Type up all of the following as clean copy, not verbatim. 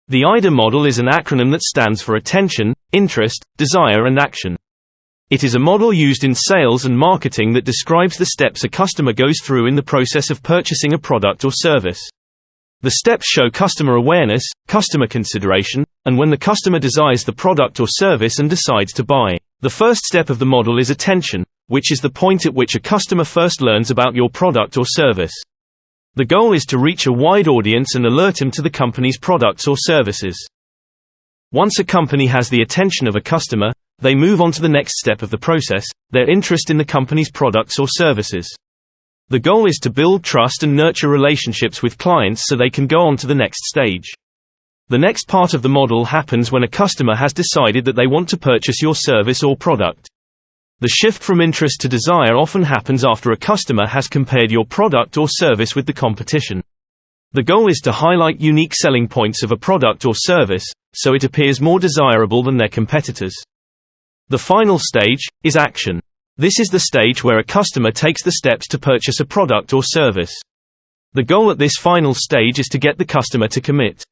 The AIDA model is an acronym that stands for attention, interest, desire and action. It is a model used in sales and marketing that describes the steps a customer goes through in the process of purchasing a product or service. The steps show customer awareness, customer consideration, and when the customer desires the product or service and decides to buy. The first step of the model is attention, which is the point at which a customer first learns about your product or service. The goal is to reach a wide audience and alert him to the company's products or services. Once a company has the attention of a customer, they move on to the next step of the process, their interest in the company's products or services. The goal is to build trust and nurture relationships with clients so they can go on to the next stage. The next part of the model happens when a customer has decided that they want to purchase your service or product. The shift from interest to desire often happens after a customer has compared your product or service with the competition. The goal is to highlight unique selling points of a product or service, so it appears more desirable than their competitors. The final stage is action. This is the stage where a customer takes the steps to purchase a product or service. The goal at this final stage is to get the customer to commit.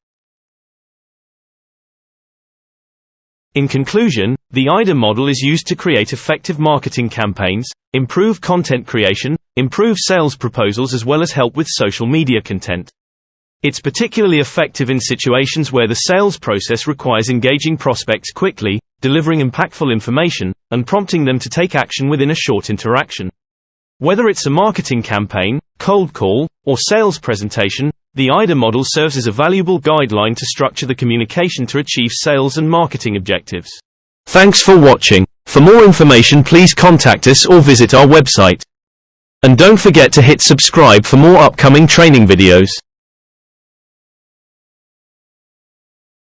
In conclusion, the AIDA model is used to create effective marketing campaigns, improve content creation, improve sales proposals as well as help with social media content. It's particularly effective in situations where the sales process requires engaging prospects quickly, delivering impactful information, and prompting them to take action within a short interaction. Whether it's a marketing campaign, cold call, or sales presentation, the AIDA model serves as a valuable guideline to structure the communication to achieve sales and marketing objectives. Thanks for watching. For more information, please contact us or visit our website. And don't forget to hit subscribe for more upcoming training videos.